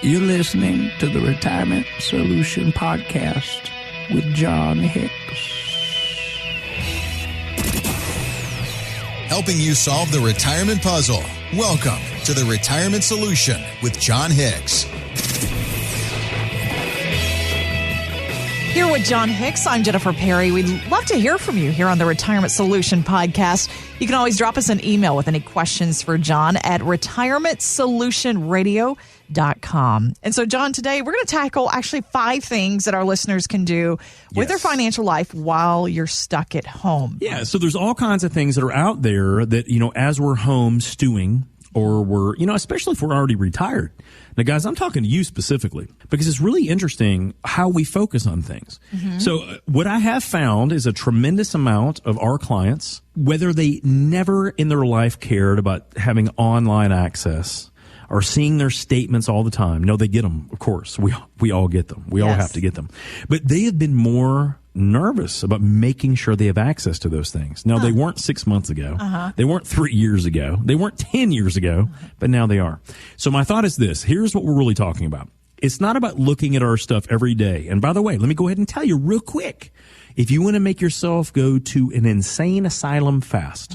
You're listening to the Retirement Solution Podcast with John Hicks. Helping you solve the retirement puzzle. Welcome to the Retirement Solution with John Hicks. Here with John Hicks, I'm Jennifer Perry. We'd love to hear from you here on the Retirement Solution Podcast. You can always drop us an email with any questions for John at retirementsolutionradio.com. And so, John, today we're going to tackle actually 5 things that our listeners can do with their financial life while you're stuck at home. Yeah, so there's all kinds of things that are out there that, as we're home stewing, or we're, especially if we're already retired. Now, guys, I'm talking to you specifically because it's really interesting how we focus on things. Mm-hmm. So what I have found is a tremendous amount of our clients, whether they never in their life cared about having online access or seeing their statements all the time. No, they get them, of course. We all get them. We all have to get them. But they have been more nervous about making sure they have access to those things. Now, they weren't 6 months ago. They weren't 3 years ago. They weren't 10 years ago, but now they are. So my thought is this. Here's what we're really talking about. It's not about looking at our stuff every day. And by the way, let me go ahead and tell you real quick. If you want to make yourself go to an insane asylum fast,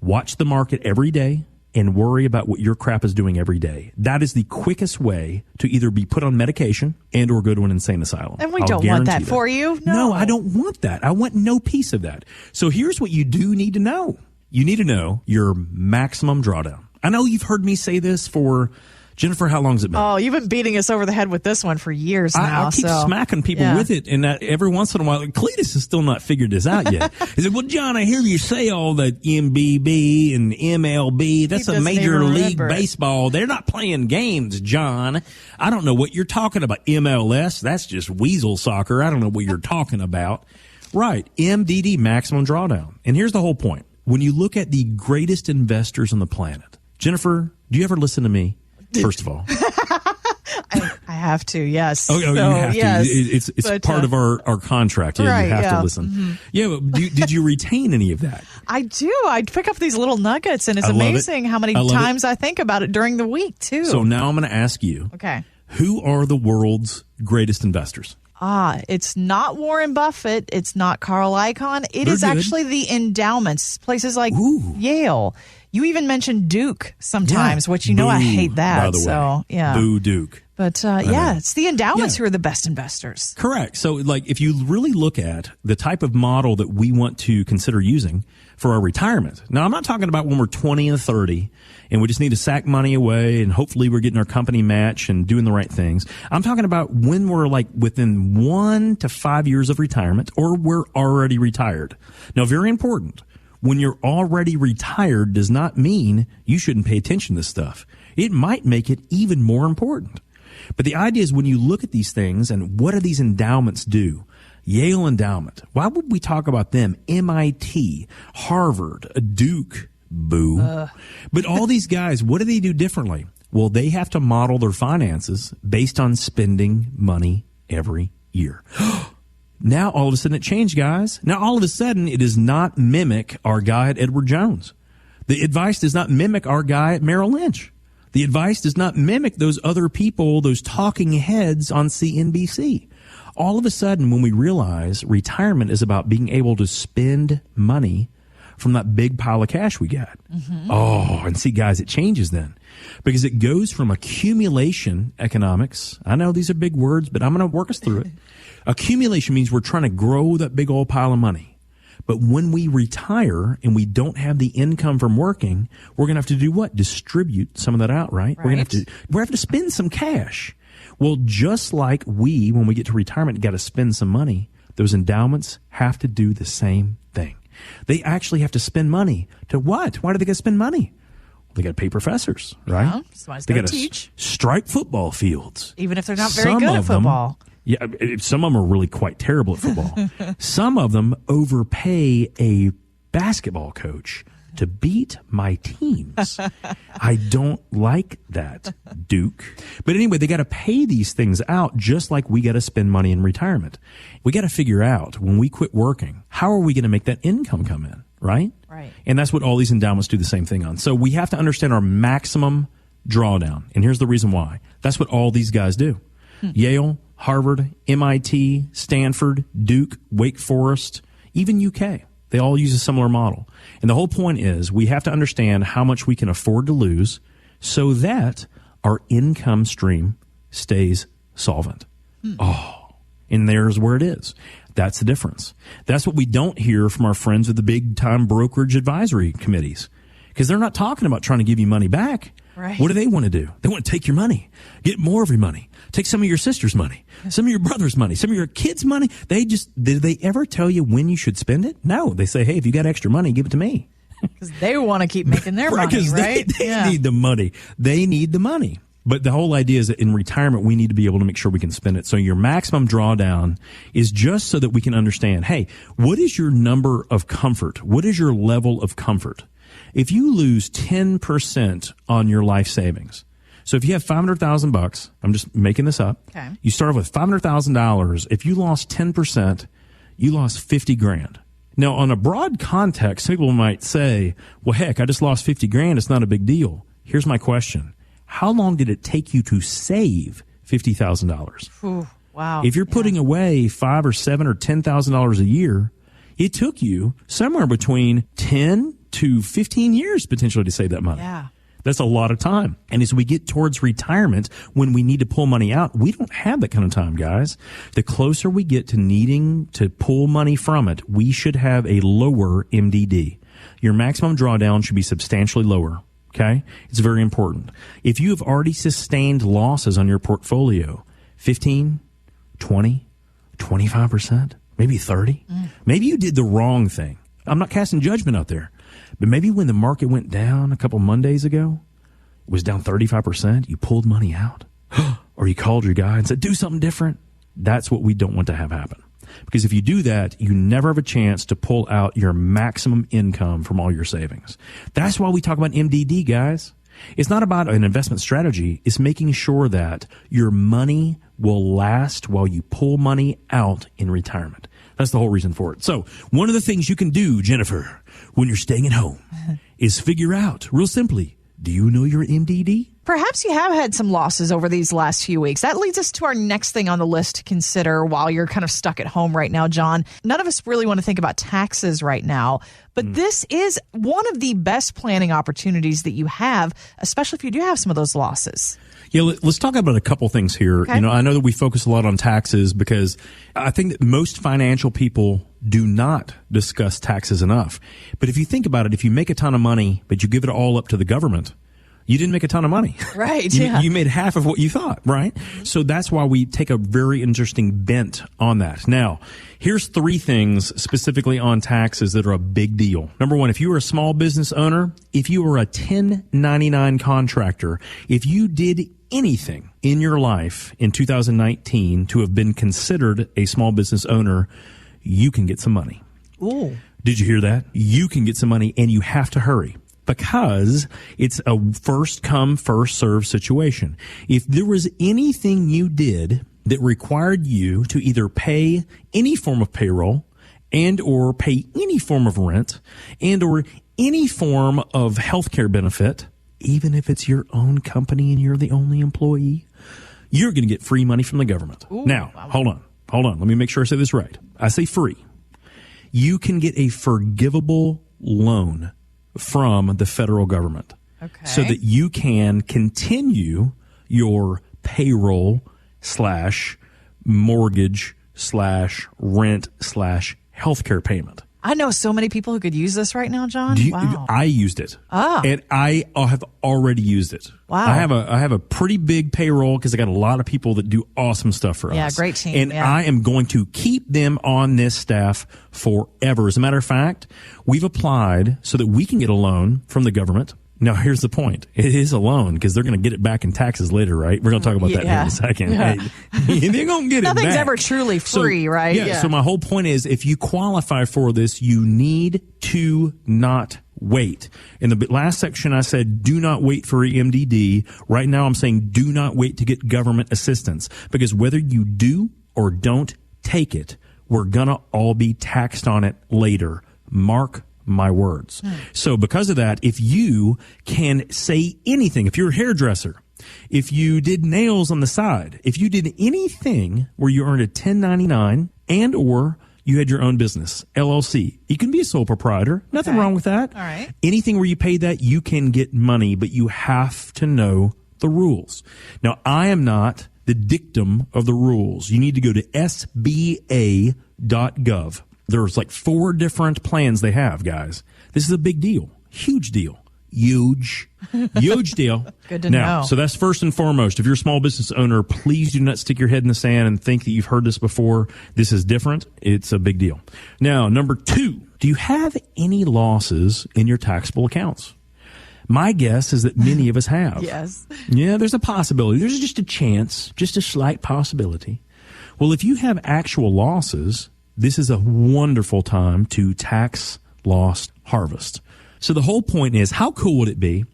watch the market every day and worry about what your crap is doing every day. That is the quickest way to either be put on medication and or go to an insane asylum. And we don't want that for you. No, I don't want that. I want no piece of that. So here's what you do need to know. You need to know your maximum drawdown. I know you've heard me say this for, Jennifer, how long has it been? Oh, you've been beating us over the head with this one for years now. I keep smacking people with it, and every once in a while, Cletus has still not figured this out yet. He said, well, John, I hear you say all that MBB and MLB. That's a Major League Baseball. They're not playing games, John. I don't know what you're talking about. MLS, that's just weasel soccer. I don't know what you're talking about. Right, MDD, maximum drawdown. And here's the whole point. When you look at the greatest investors on the planet, Jennifer, do you ever listen to me? First of all, I have to, yes. Oh, you have to. It's part of our contract. Yeah, you have to listen. Mm-hmm. Yeah, but did you retain any of that? I do. I pick up these little nuggets, and it's amazing how many times I think about it during the week, too. So now I'm going to ask you, who are the world's greatest investors? It's not Warren Buffett. It's not Carl Icahn. They're good. Actually the endowments, places like Yale. You even mentioned Duke sometimes, which I hate that. By the way. So, Boo Duke. But, it's the endowments who are the best investors. Correct. So, if you really look at the type of model that we want to consider using for our retirement. Now, I'm not talking about when we're 20 and 30 and we just need to sack money away and hopefully we're getting our company match and doing the right things. I'm talking about when we're within 1 to 5 years of retirement or we're already retired. Now, very important. When you're already retired does not mean you shouldn't pay attention to this stuff. It might make it even more important. But the idea is when you look at these things and what do these endowments do? Yale Endowment. Why would we talk about them? MIT, Harvard, Duke, boo. But all these guys, what do they do differently? Well, they have to model their finances based on spending money every year. Now, all of a sudden, it changed, guys. Now, all of a sudden, it does not mimic our guy at Edward Jones. The advice does not mimic our guy at Merrill Lynch. The advice does not mimic those other people, those talking heads on CNBC. All of a sudden, when we realize retirement is about being able to spend money from that big pile of cash we got. Mm-hmm. Oh, and see, guys, it changes then. Because it goes from accumulation economics. I know these are big words, but I'm going to work us through it. Accumulation means we're trying to grow that big old pile of money. But when we retire and we don't have the income from working, we're going to have to do what? Distribute some of that out, right? We're going to have to spend some cash. Well, just like when we get to retirement, got to spend some money, those endowments have to do the same thing. They actually have to spend money to what? Why do they got to spend money? They got to pay professors, right? They got to teach. Strike football fields. Even if they're not very good at football. Yeah, some of them are really quite terrible at football. Some of them overpay a basketball coach to beat my teams. I don't like that, Duke. But anyway, they got to pay these things out just like we got to spend money in retirement. We got to figure out when we quit working, how are we going to make that income come in, right? Right. And that's what all these endowments do the same thing on. So we have to understand our maximum drawdown. And here's the reason why. That's what all these guys do. Yale, Harvard, MIT, Stanford, Duke, Wake Forest, even UK. They all use a similar model. And the whole point is we have to understand how much we can afford to lose so that our income stream stays solvent. Oh, and there's where it is. That's the difference. That's what we don't hear from our friends with the big-time brokerage advisory committees, because they're not talking about trying to give you money back. Right. What do they want to do? They want to take your money, get more of your money, take some of your sister's money, some of your brother's money, some of your kids' money. Did they ever tell you when you should spend it? No. They say, hey, if you got extra money, give it to me. Because they want to keep making their money, right? They need the money. They need the money. But the whole idea is that in retirement, we need to be able to make sure we can spend it. So your maximum drawdown is just so that we can understand, hey, what is your number of comfort? What is your level of comfort? If you lose 10% on your life savings, so if you have $500,000, I'm just making this up. Okay. You start with $500,000. If you lost 10%, you lost $50,000. Now, on a broad context, people might say, well, heck, I just lost $50,000. It's not a big deal. Here's my question. How long did it take you to save $50,000? Wow. If you're putting away $5,000 or $7,000 or $10,000 a year, it took you somewhere between 10 to 15 years potentially to save that money. Yeah. That's a lot of time. And as we get towards retirement, when we need to pull money out, we don't have that kind of time, guys. The closer we get to needing to pull money from it, we should have a lower MDD. Your maximum drawdown should be substantially lower. Okay? It's very important. If you have already sustained losses on your portfolio, 15, 20, 25%, maybe 30, maybe you did the wrong thing. I'm not casting judgment out there, but maybe when the market went down a couple Mondays ago, it was down 35%, you pulled money out, or you called your guy and said, do something different. That's what we don't want to have happen. Because if you do that, you never have a chance to pull out your maximum income from all your savings. That's why we talk about MDD, guys. It's not about an investment strategy. It's making sure that your money will last while you pull money out in retirement. That's the whole reason for it. So one of the things you can do, Jennifer, when you're staying at home is figure out, real simply, do you know your MDD? Perhaps you have had some losses over these last few weeks. That leads us to our next thing on the list to consider while you're kind of stuck at home right now, John. None of us really want to think about taxes right now, but this is one of the best planning opportunities that you have, especially if you do have some of those losses. Yeah, let's talk about a couple things here. Okay. You know, I know that we focus a lot on taxes because I think that most financial people do not discuss taxes enough. But if you think about it, if you make a ton of money, but you give it all up to the government, you didn't make a ton of money. Right. You made half of what you thought, right? So that's why we take a very interesting bent on that. Now, here's 3 things specifically on taxes that are a big deal. Number 1, if you were a small business owner, if you were a 1099 contractor, if you did anything in your life in 2019 to have been considered a small business owner, you can get some money. Ooh. Did you hear that? You can get some money, and you have to hurry, because it's a first come, first serve situation. If there was anything you did that required you to either pay any form of payroll and or pay any form of rent and or any form of healthcare benefit, even if it's your own company and you're the only employee, you're going to get free money from the government. Ooh, now, wow. hold on. Let me make sure I say this right. I say free. You can get a forgivable loan from the federal government. Okay. So that you can continue your payroll / mortgage / rent / healthcare payment. I know so many people who could use this right now, John. Wow. I used it. Ah. And I have already used it. Wow. I have a pretty big payroll because I got a lot of people that do awesome stuff for us. Yeah, great team. And yeah. I am going to keep them on this staff forever. As a matter of fact, we've applied so that we can get a loan from the government. Now, here's the point. It is a loan because they're going to get it back in taxes later, right? We're going to talk about that here in a second. Yeah. Hey, they're going to get it back. Nothing's ever truly free, right? Yeah, so my whole point is if you qualify for this, you need to not wait. In the last section, I said, do not wait for MDD. Right now, I'm saying do not wait to get government assistance, because whether you do or don't take it, we're going to all be taxed on it later. Mark my words. So because of that, if you can say anything, if you're a hairdresser, if you did nails on the side, if you did anything where you earned a 1099 and or you had your own business, LLC, you can be a sole proprietor. Nothing wrong with that. All right. Anything where you pay that, you can get money, but you have to know the rules. Now, I am not the dictum of the rules. You need to go to sba.gov. There's like 4 different plans they have, guys. This is a big deal. Huge deal. Huge deal. Good to now, know. so that's first and foremost. If you're a small business owner, please do not stick your head in the sand and think that you've heard this before. This is different. It's a big deal. Now, number 2, do you have any losses in your taxable accounts? My guess is that many of us have. Yes. Yeah, there's a possibility. There's just a chance, just a slight possibility. Well, if you have actual losses, this is a wonderful time to tax loss harvest. So the whole point is, how cool would it be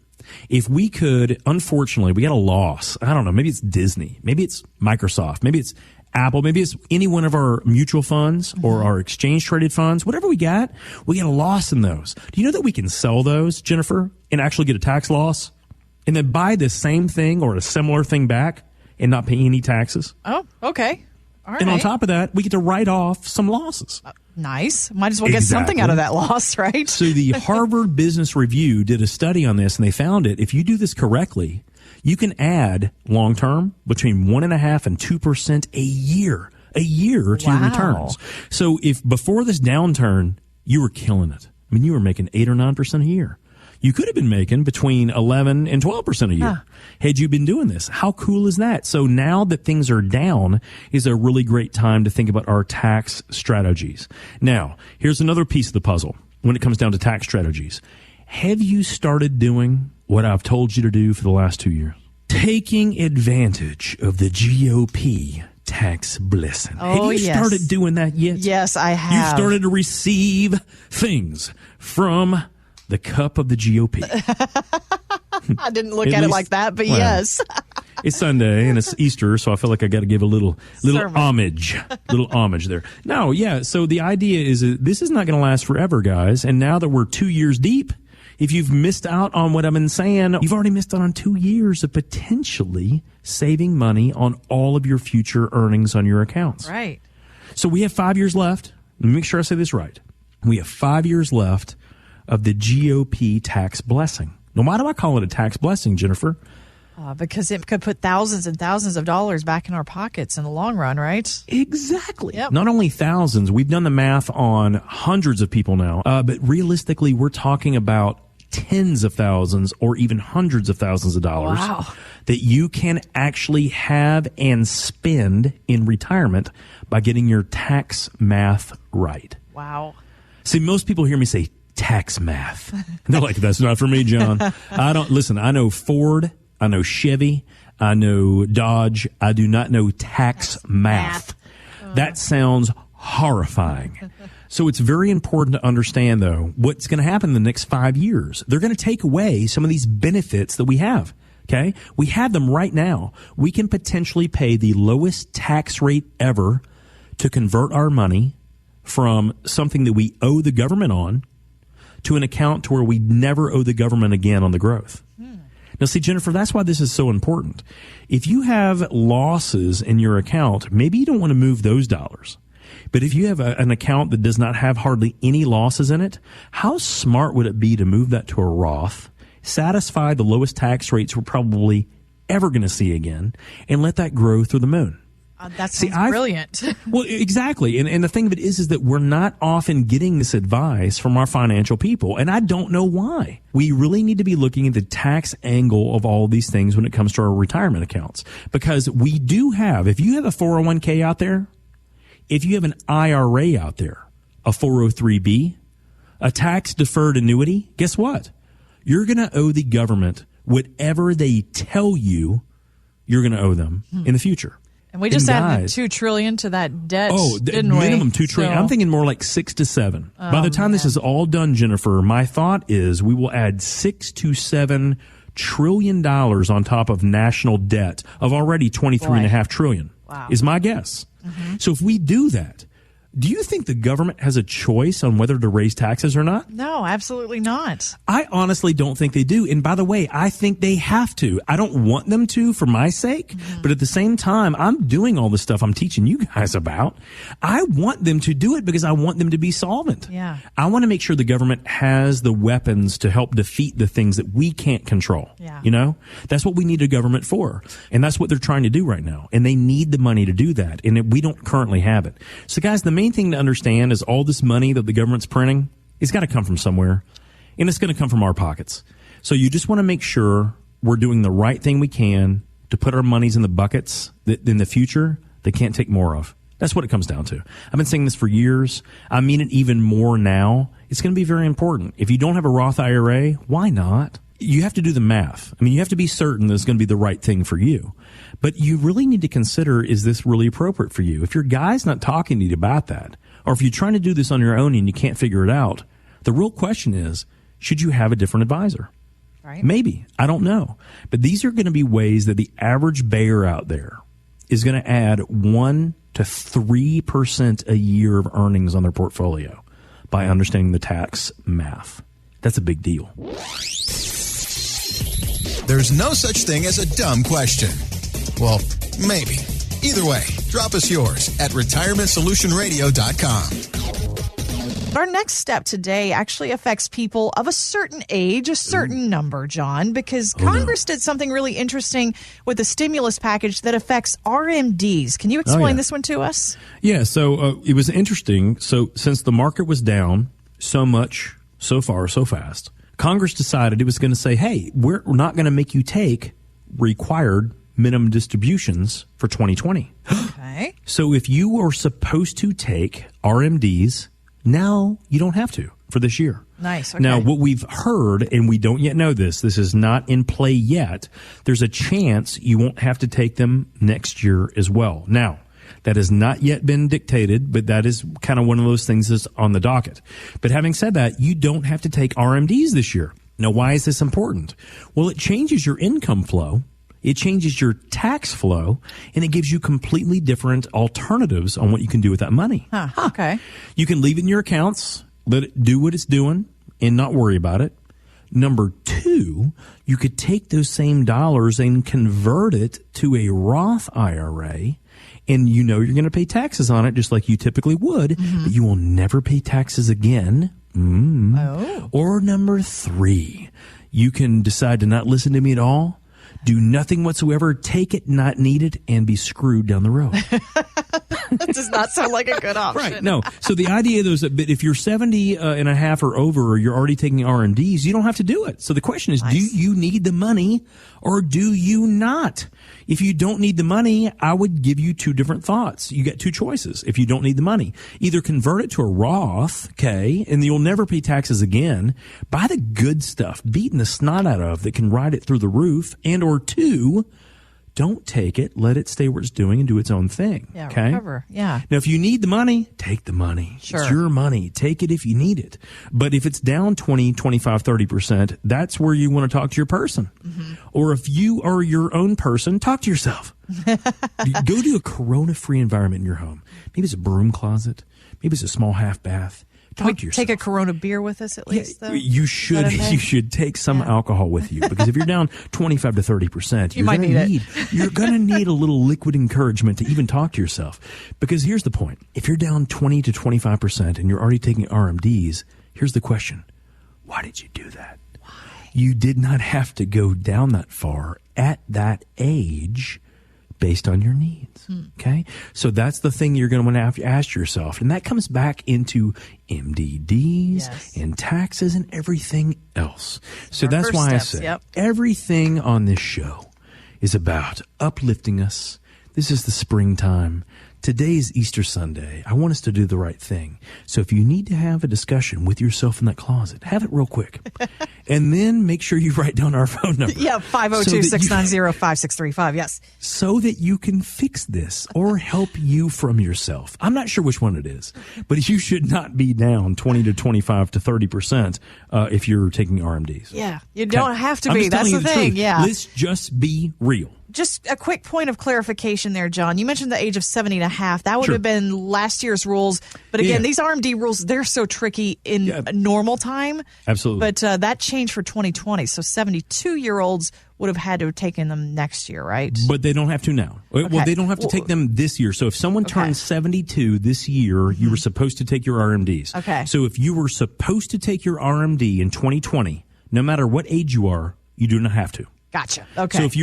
if we could, unfortunately, we got a loss. I don't know, maybe it's Disney, maybe it's Microsoft, maybe it's Apple, maybe it's any one of our mutual funds or our exchange traded funds, whatever we got a loss in those. Do you know that we can sell those, Jennifer, and actually get a tax loss and then buy the same thing or a similar thing back and not pay any taxes? Oh, okay. All right. And on top of that, we get to write off some losses. Nice. Might as well get something out of that loss, right? So the Harvard Business Review did a study on this, and they found it. If you do this correctly, you can add long-term between 1.5% and 2% a year to your returns. So if before this downturn, you were killing it. I mean, you were making 8 or 9% a year. You could have been making between 11 and 12% a year had you been doing this. How cool is that? So now that things are down is a really great time to think about our tax strategies. Now, here's another piece of the puzzle when it comes down to tax strategies. Have you started doing what I've told you to do for the last 2 years? Taking advantage of the GOP tax blessing. Oh, have you started doing that yet? Yes, I have. You've started to receive things from the cup of the GOP. I didn't look at it like that, but yes. It's Sunday and it's Easter, so I feel like I got to give a little homage, there. No, yeah. So the idea is that this is not going to last forever, guys. And now that we're 2 years deep, if you've missed out on what I've been saying, you've already missed out on 2 years of potentially saving money on all of your future earnings on your accounts. Right. So we have 5 years left. Let me make sure I say this right. We have 5 years left of the GOP tax blessing. Now, why do I call it a tax blessing, Jennifer? Because it could put thousands and thousands of dollars back in our pockets in the long run, right? Exactly. Yep. Not only thousands, we've done the math on hundreds of people now, but realistically, we're talking about tens of thousands or even hundreds of thousands of dollars that you can actually have and spend in retirement by getting your tax math right. Wow. See, most people hear me say tax math. And they're like, that's not for me, John. I know Ford, I know Chevy, I know Dodge. I do not know tax math. That sounds horrifying. So it's very important to understand, though, what's going to happen in the next 5 years. They're going to take away some of these benefits that we have. Okay? We have them right now. We can potentially pay the lowest tax rate ever to convert our money from something that we owe the government on to an account to where we never owe the government again on the growth. Now, see, Jennifer, that's why this is so important. If you have losses in your account, maybe you don't want to move those dollars. But if you have an account that does not have hardly any losses in it, how smart would it be to move that to a Roth, satisfy the lowest tax rates we're probably ever going to see again, and let that grow through the moon? That sounds brilliant. Well, exactly. And the thing of it is that we're not often getting this advice from our financial people. And I don't know why. We really need to be looking at the tax angle of all of these things when it comes to our retirement accounts. Because we do have, if you have a 401k out there, if you have an IRA out there, a 403b, a tax deferred annuity, guess what? You're going to owe the government whatever they tell you you're going to owe them in the future. And we just added $2 trillion to that debt. Didn't minimum we? $2 trillion. So, I'm thinking more like 6 to 7. By the time this is all done, Jennifer, my thought is we will add $6 to $7 trillion on top of national debt of already $23.5 trillion. Wow. Is my guess. So if we do that, do you think the government has a choice on whether to raise taxes or not? No, absolutely not. I honestly don't think they do. And by the way, I think they have to. I don't want them to for my sake, but at the same time, I'm doing all the stuff I'm teaching you guys about. I want them to do it because I want them to be solvent. Yeah. I want to make sure the government has the weapons to help defeat the things that we can't control. Yeah. You know, that's what we need a government for. And that's what they're trying to do right now. And they need the money to do that. And we don't currently have it. So guys, the main thing to understand is all this money that the government's printing, it's got to come from somewhere, and it's going to come from our pockets. So you just want to make sure we're doing the right thing we can to put our monies in the buckets that in the future they can't take more of. That's what it comes down to. I've been saying this for years. I mean it even more now. It's going to be very important. If you don't have a Roth IRA, why not? You have to do the math. I mean, you have to be certain that it's going to be the right thing for you. But you really need to consider, is this really appropriate for you? If your guy's not talking to you about that, or if you're trying to do this on your own and you can't figure it out, the real question is, should you have a different advisor? Right. Maybe. I don't know. But these are going to be ways that the average bear out there is going to add 1 to 3% a year of earnings on their portfolio by understanding the tax math. That's a big deal. There's no such thing as a dumb question. Well, maybe. Either way, drop us yours at retirementsolutionradio.com. Our next step today actually affects people of a certain age, a certain number, John, because Congress did something really interesting with the stimulus package that affects RMDs. Can you explain this one to us? Yeah, so it was interesting. So since the market was down so much, so far, so fast, Congress decided it was going to say, hey, we're not going to make you take required minimum distributions for 2020. Okay. So if you were supposed to take RMDs, now you don't have to for this year. Nice. Okay. Now, what we've heard, and we don't yet know this is not in play yet, there's a chance you won't have to take them next year as well. Now, that has not yet been dictated, but that is kind of one of those things that's on the docket. But having said that, you don't have to take RMDs this year. Now, why is this important? Well, it changes your income flow. It changes your tax flow, and it gives you completely different alternatives on what you can do with that money. Okay. You can leave it in your accounts, let it do what it's doing, and not worry about it. Number 2, you could take those same dollars and convert it to a Roth IRA, and you know you're going to pay taxes on it just like you typically would, but you will never pay taxes again. Or number 3, you can decide to not listen to me at all, do nothing whatsoever, take it, not need it, and be screwed down the road. That does not sound like a good option. Right. No. So the idea is that if you're 70 and a half or over, or you're already taking RMDs, you don't have to do it. So the question is, do you need the money or do you not? If you don't need the money, I would give you 2 different thoughts. You got 2 choices. If you don't need the money, either convert it to a Roth, okay, and you'll never pay taxes again. Buy the good stuff, beating the snot out of, that can ride it through the roof, and or 2, don't take it. Let it stay where it's doing and do its own thing. Yeah, okay? recover. Yeah. Now, if you need the money, take the money. Sure. It's your money. Take it if you need it. But if it's down 20, 25, 30%, that's where you want to talk to your person. Or if you are your own person, talk to yourself. Go to a corona-free environment in your home. Maybe it's a broom closet. Maybe it's a small half bath. Can we take a Corona beer with us at least, though? You should. You should take some alcohol with you, because if you're down 25 to 30%, you're going to need a little liquid encouragement to even talk to yourself. Because here's the point: if you're down 20 to 25% and you're already taking RMDs, here's the question: why did you do that? Why? You did not have to go down that far at that age, based on your needs. Okay? So that's the thing you're going to want to have to ask yourself. And that comes back into MDDs and taxes and everything else. So that's why I say everything on this show is about uplifting us. This is the springtime. Today is Easter Sunday. I want us to do the right thing. So if you need to have a discussion with yourself in that closet, have it real quick. And then make sure you write down our phone number. Yeah, 502-690-5635, yes. So that you can fix this or help you from yourself. I'm not sure which one it is, but you should not be down 20 to 25 to 30% if you're taking RMDs. Yeah, you don't have to be. That's the thing, yeah. Let's just be real. just a quick point of clarification there, John. You mentioned the age of 70 and a half. That would Sure. have been last year's rules. But again, Yeah. these RMD rules, they're so tricky in a normal time. Absolutely. But that changed for 2020. So 72-year-olds would have had to have taken them next year, right? But they don't have to now. Well, they don't have to take them this year. So if someone turns 72 this year, you were supposed to take your RMDs. Okay. So if you were supposed to take your RMD in 2020, no matter what age you are, you do not have to. Gotcha. Okay. So if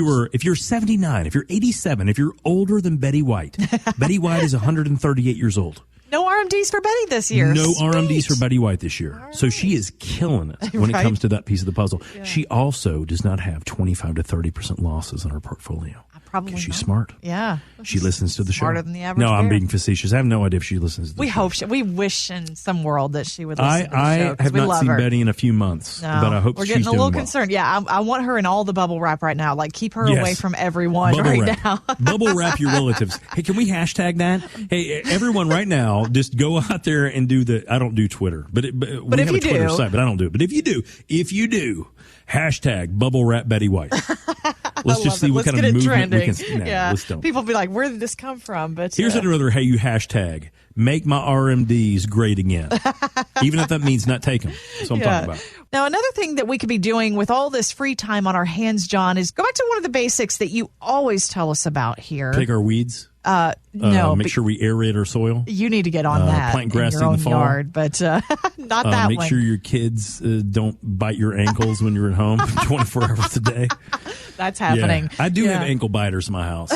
you're 79, if you're 87, if you're older than Betty White, Betty White is 138 years old. No RMDs for Betty this year. No Sweet. RMDs for Betty White this year. So she is killing it when it Right. comes to that piece of the puzzle. She also does not have 25 to 30% losses in her portfolio. Probably Because she's not. smart. Yeah. She listens to the show. Smarter than the average No, I'm bear. being facetious. I have no idea if she listens to the We show. hope we wish in some world that she would listen to the I show. 'Cause have we not love seen her. Betty in a few months, No, but I hope we're she's getting a doing little well. concerned. Yeah, I want her in all the bubble wrap right now. Like, keep her Yes. away from everyone Bubble right wrap. now. Bubble wrap your relatives. Hey, can we hashtag that? Hey, everyone right now, just go out there and do I don't do Twitter, but we if have a you Twitter do- site, but I don't do it. But if you do, hashtag bubble wrap Betty White. Let's just see what Let's kind get of it movement trending. we can. Yeah. Let's don't. People be like, where did this come from? But Here's another how you hashtag make my RMDs great again. Even if that means not take them. That's what I'm talking about. Now, another thing that we could be doing with all this free time on our hands, John, is go back to one of the basics that you always tell us about here. Pick our weeds. No, make but sure we airate our soil. you need to get on that plant grass in in your the own fall. yard, but not that Make one. sure your kids don't bite your ankles when you're at home 24 hours a day. That's happening. Yeah. I do Yeah. have ankle biters in my house.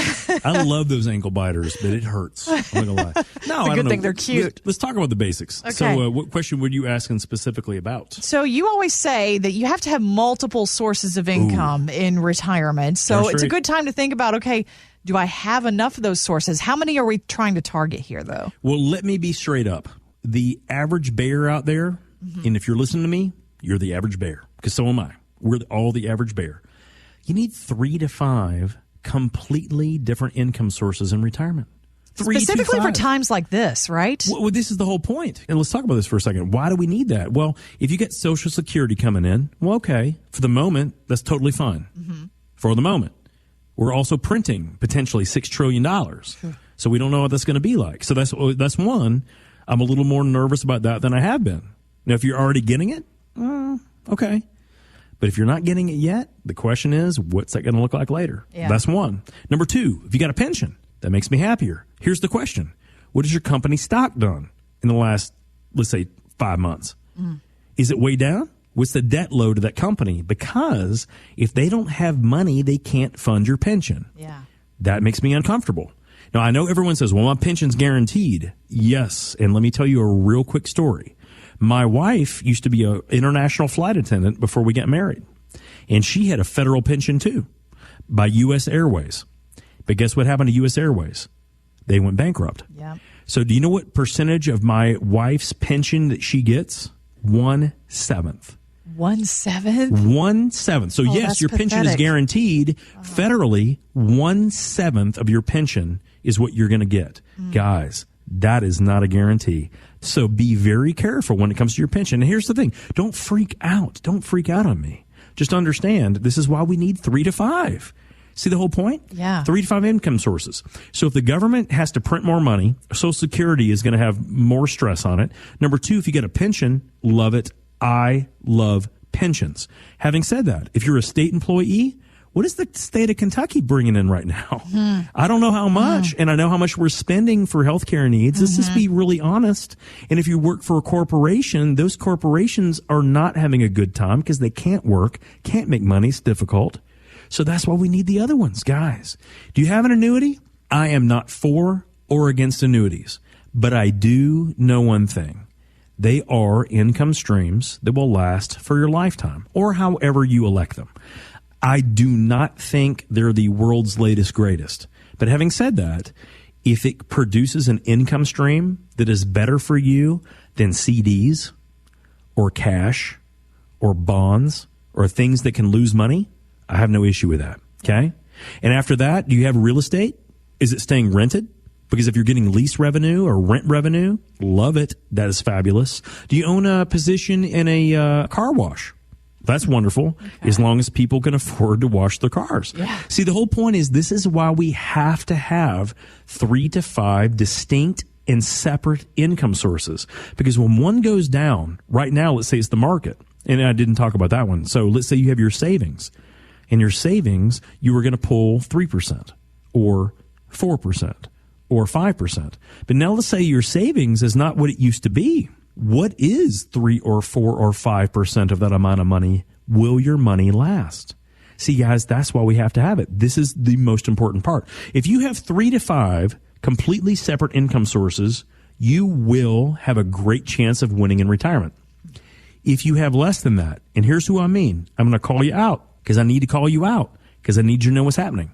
I love those ankle biters, but it hurts. I'm not gonna lie. No, I good don't know. thing they're cute. Let's talk about the basics. Okay. So, what question were you asking specifically about? So you always say that you have to have multiple sources of income in retirement. So That's it's a right. good time to think about, okay, do I have enough of those sources? How many are we trying to target here, though? Well, let me be straight up. The average bear out there, and if you're listening to me, you're the average bear, because so am I. We're all the average bear. You need 3 to 5 completely different income sources in retirement. 3 to Specifically for 5. times like this, right? Well, this is the whole point. And let's talk about this for a second. Why do we need that? Well, if you get Social Security coming in, well, okay, for the moment, that's totally fine. For the moment. We're also printing potentially $6 trillion. So we don't know what that's going to be like. So that's one. I'm a little more nervous about that than I have been. Now, if you're already getting it, okay. But if you're not getting it yet, the question is, what's that going to look like later? Yeah. That's one. Number 2, if you got a pension, that makes me happier. Here's the question. What has your company stock done in the last, let's say, 5 months? Is it way down? What's the debt load of that company? Because if they don't have money, they can't fund your pension. Yeah. That makes me uncomfortable. Now, I know everyone says, well, my pension's guaranteed. Yes. And let me tell you a real quick story. My wife used to be an international flight attendant before we got married. And she had a federal pension too by U.S. Airways. But guess what happened to U.S. Airways? They went bankrupt. Yeah. So do you know what percentage of my wife's pension that she gets? 1/7. 1/7? 1/7. So yes, that's your pension is pathetic. guaranteed federally. 1/7 of your pension is what you're going to get. Guys, that is not a guarantee. So be very careful when it comes to your pension. And here's the thing. Don't freak out. Don't freak out on me. Just understand this is why we need 3 to 5. See the whole point? Yeah. 3 to 5 income sources. So if the government has to print more money, Social Security is going to have more stress on it. Number 2, if you get a pension, love it. I love pensions. Having said that, if you're a state employee, what is the state of Kentucky bringing in right now? I don't know how much, and I know how much we're spending for healthcare needs. Let's just be really honest. And if you work for a corporation, those corporations are not having a good time because they can't work, can't make money. It's difficult. So that's why we need the other ones, guys. Do you have an annuity? I am not for or against annuities, but I do know one thing. They are income streams that will last for your lifetime or however you elect them. I do not think they're the world's latest greatest. But having said that, if it produces an income stream that is better for you than CDs or cash or bonds or things that can lose money, I have no issue with that. Okay. And after that, do you have real estate? Is it staying rented? Because if you're getting lease revenue or rent revenue, love it. That is fabulous. Do you own a position in a car wash? That's wonderful, as long as people can afford to wash their cars. Yeah. See, the whole point is this is why we have to have 3 to 5 distinct and separate income sources. Because when one goes down, right now, let's say it's the market, and I didn't talk about that one. So let's say you have your savings. In your savings, you were going to pull 3% or 4% or 5%. But now let's say your savings is not what it used to be. What is 3 or 4 or 5% of that amount of money? Will your money last? See, guys, that's why we have to have it. This is the most important part. If you have 3 to 5 completely separate income sources, you will have a great chance of winning in retirement. If you have less than that, and here's who I mean, I'm going to call you out because I need to call you out because I need you to know what's happening.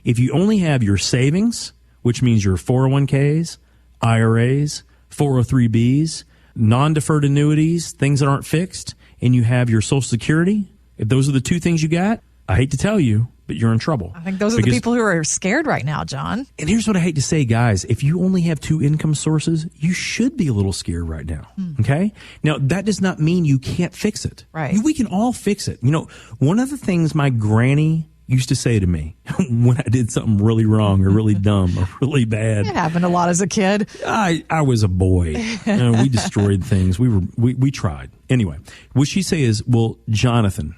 If you only have your savings, which means your 401ks, IRAs, 403bs, non-deferred annuities, things that aren't fixed, and you have your Social Security, if those are the 2 things you got, I hate to tell you, but you're in trouble. I think those are the people who are scared right now, John. And here's what I hate to say, guys. If you only have 2 income sources, you should be a little scared right now. Okay? Now, that does not mean you can't fix it. Right. We can all fix it. You know, one of the things my granny used to say to me when I did something really wrong or really dumb or really bad. It happened a lot as a kid. I was a boy. We destroyed things. We tried. Anyway, what she'd say is, well, Jonathan.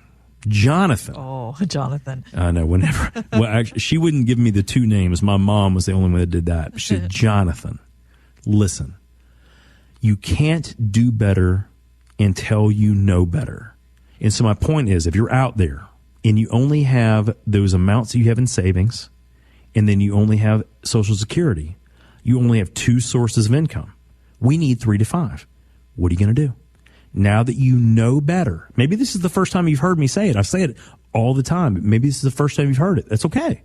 Oh, Jonathan. I know. Whenever, well, actually, she wouldn't give me the 2 names. My mom was the only one that did that. She said, Jonathan, listen, you can't do better until you know better. And so my point is, if you're out there and you only have those amounts that you have in savings, and then you only have Social Security, you only have 2 sources of income. We need 3 to 5. What are you going to do? Now that you know better, maybe this is the first time you've heard me say it. I say it all the time. Maybe this is the first time you've heard it. That's okay.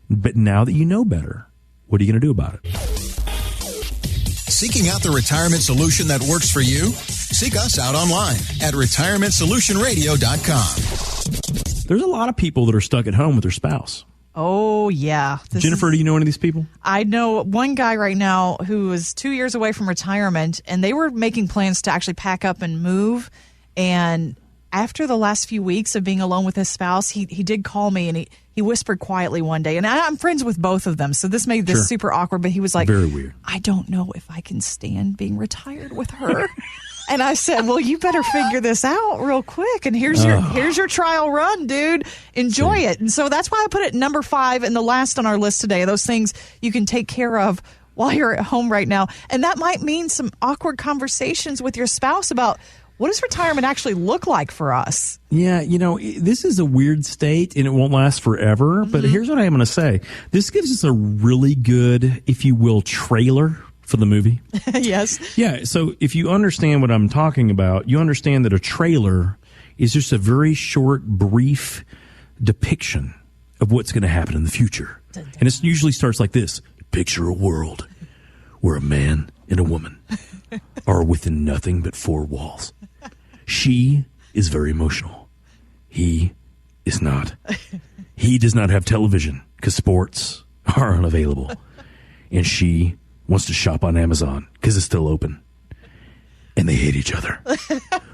But now that you know better, what are you going to do about it? Seeking out the retirement solution that works for you? Seek us out online at retirementsolutionradio.com. There's a lot of people that are stuck at home with their spouse. Oh, yeah. Jennifer, do you know any of these people? I know one guy right now who is 2 years away from retirement, and they were making plans to actually pack up and move. And after the last few weeks of being alone with his spouse, he did call me, and he whispered quietly one day. And I'm friends with both of them, so this made this super awkward. But he was like, very weird. I don't know if I can stand being retired with her. And I said, well, you better figure this out real quick. And here's your trial run, dude. Enjoy it. And so that's why I put it number 5 and the last on our list today. Those things you can take care of while you're at home right now. And that might mean some awkward conversations with your spouse about what does retirement actually look like for us? Yeah, you know, this is a weird state and it won't last forever. But here's what I am going to say. This gives us a really good, if you will, trailer for the movie. Yes. Yeah, so if you understand what I'm talking about, you understand that a trailer is just a very short, brief depiction of what's going to happen in the future. And it usually starts like this. Picture a world where a man and a woman are within nothing but 4 walls. She is very emotional. He is not. He does not have television because sports are unavailable. And she wants to shop on Amazon because it's still open. And they hate each other.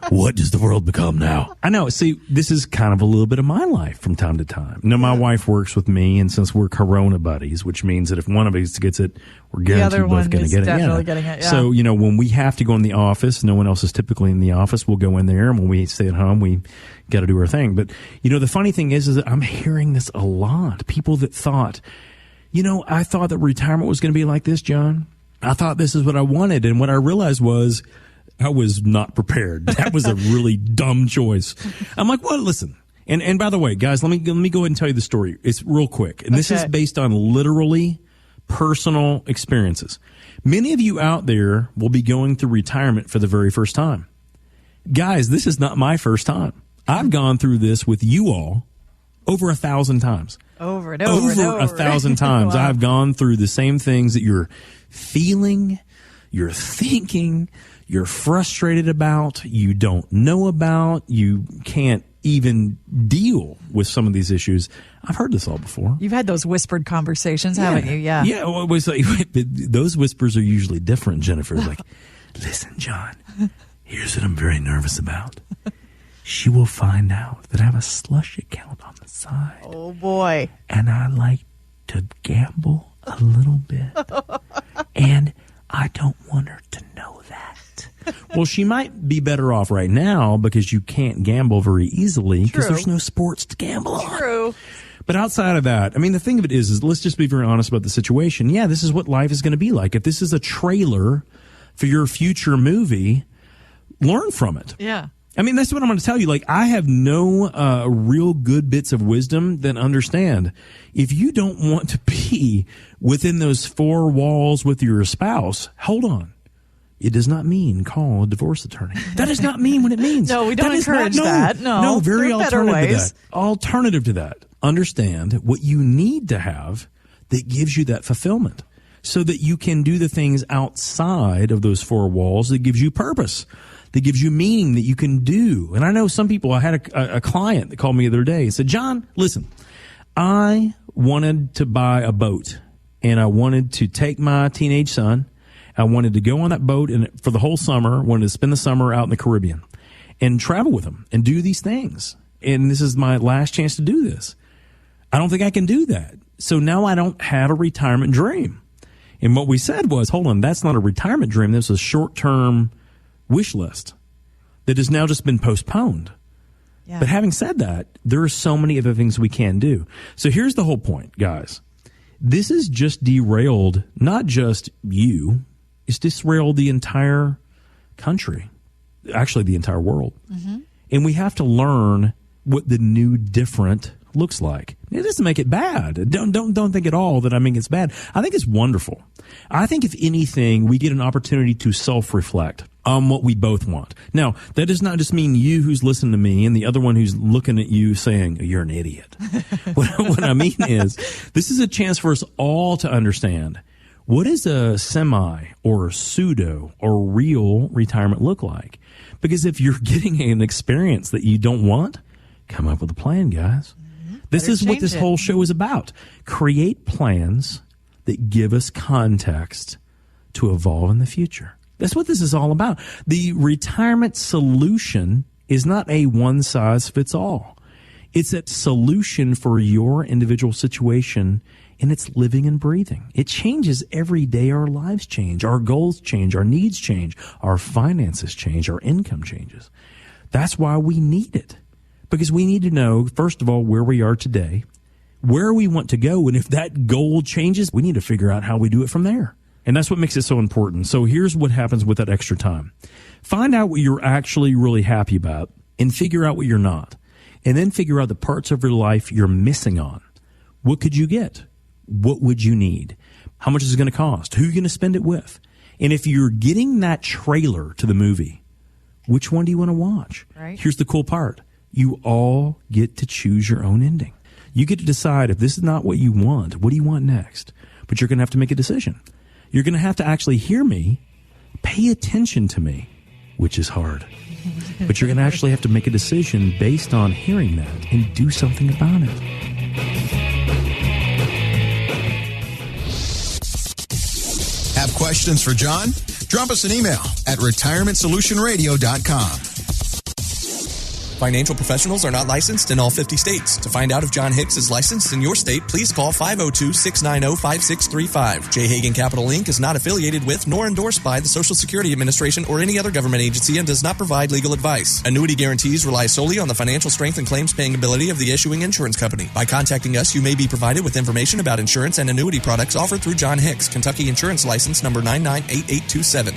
What does the world become now? I know. See, this is kind of a little bit of my life from time to time. Now, my wife works with me, and since we're Corona buddies, which means that if one of us gets it, we're guaranteed both going to get it. Definitely getting it. Yeah. So, you know, when we have to go in the office, no one else is typically in the office. We'll go in there, and when we stay at home, we got to do our thing. But, you know, the funny thing is that I'm hearing this a lot. People that thought, you know, I thought that retirement was going to be like this, John. I thought this is what I wanted. And what I realized was I was not prepared. That was a really dumb choice. I'm like, well, listen. And by the way, guys, let me go ahead and tell you the story. It's real quick. And this is based on literally personal experiences. Many of you out there will be going through retirement for the very first time. Guys, this is not my first time. I've gone through this with you all over 1,000 times. Over and over and over. 1,000 times. Wow. I've gone through the same things that you're feeling, you're thinking, you're frustrated about, you don't know about, you can't even deal with some of these issues. I've heard this all before. You've had those whispered conversations, haven't you? Yeah. Yeah. Well, it was like, those whispers are usually different, Jennifer. Like, listen, John, here's what I'm very nervous about. she will find out that I have a slush account on the side. Oh, boy. And I like to gamble a little bit. And I don't want her to know that. Well, she might be better off right now because you can't gamble very easily because there's no sports to gamble on. True. But outside of that, I mean, the thing of it is let's just be very honest about the situation. Yeah, this is what life is going to be like. If this is a trailer for your future movie, learn from it. Yeah. I mean, that's what I'm going to tell you. Like, I have no real good bits of wisdom that understand. If you don't want to be within those four walls with your spouse, hold on. It does not mean call a divorce attorney. That does not mean what it means. No, we don't encourage that. No, very alternative to ways. that. Alternative to that. Understand what you need to have that gives you that fulfillment so that you can do the things outside of those four walls that gives you purpose, that gives you meaning, that you can do. And I know some people, I had a client that called me the other day and said, John, listen, I wanted to buy a boat and I wanted to take my teenage son. I wanted to go on that boat and for the whole summer, wanted to spend the summer out in the Caribbean and travel with him and do these things. And this is my last chance to do this. I don't think I can do that. So now I don't have a retirement dream. And what we said was, hold on, that's not a retirement dream. This is a short-term wish list that has now just been postponed. Yeah. But having said that, there are so many other things we can do. So here's the whole point, guys. This is just derailed, not just you. It's derailed the entire country, actually the entire world. Mm-hmm. And we have to learn what the new different looks like. It doesn't make it bad. Don't think at all that I mean it's bad. I think it's wonderful. I think if anything, we get an opportunity to self-reflect on what we both want. Now, that does not just mean you who's listening to me and the other one who's looking at you saying, you're an idiot. What I mean is, this is a chance for us all to understand what does a semi or pseudo or real retirement look like? Because if you're getting an experience that you don't want, come up with a plan, guys. This is what this whole show is about. Create plans that give us context to evolve in the future. That's what this is all about. The retirement solution is not a one-size-fits-all. It's a solution for your individual situation, and it's living and breathing. It changes every day. Our lives change. Our goals change. Our needs change. Our finances change. Our income changes. That's why we need it. Because we need to know, first of all, where we are today, where we want to go, and if that goal changes, we need to figure out how we do it from there. And that's what makes it so important. So here's what happens with that extra time. Find out what you're actually really happy about and figure out what you're not. And then figure out the parts of your life you're missing on. What could you get? What would you need? How much is it going to cost? Who are you going to spend it with? And if you're getting that trailer to the movie, which one do you want to watch? Right. Here's the cool part. You all get to choose your own ending. You get to decide if this is not what you want, what do you want next? But you're going to have to make a decision. You're going to have to actually hear me, pay attention to me, which is hard. But you're going to actually have to make a decision based on hearing that and do something about it. Have questions for John? Drop us an email at retirementsolutionradio.com. Financial professionals are not licensed in all 50 states. To find out if John Hicks is licensed in your state, please call 502-690-5635. J. Hagan Capital Inc. is not affiliated with nor endorsed by the Social Security Administration or any other government agency and does not provide legal advice. Annuity guarantees rely solely on the financial strength and claims paying ability of the issuing insurance company. By contacting us, you may be provided with information about insurance and annuity products offered through John Hicks, Kentucky Insurance License number 998827.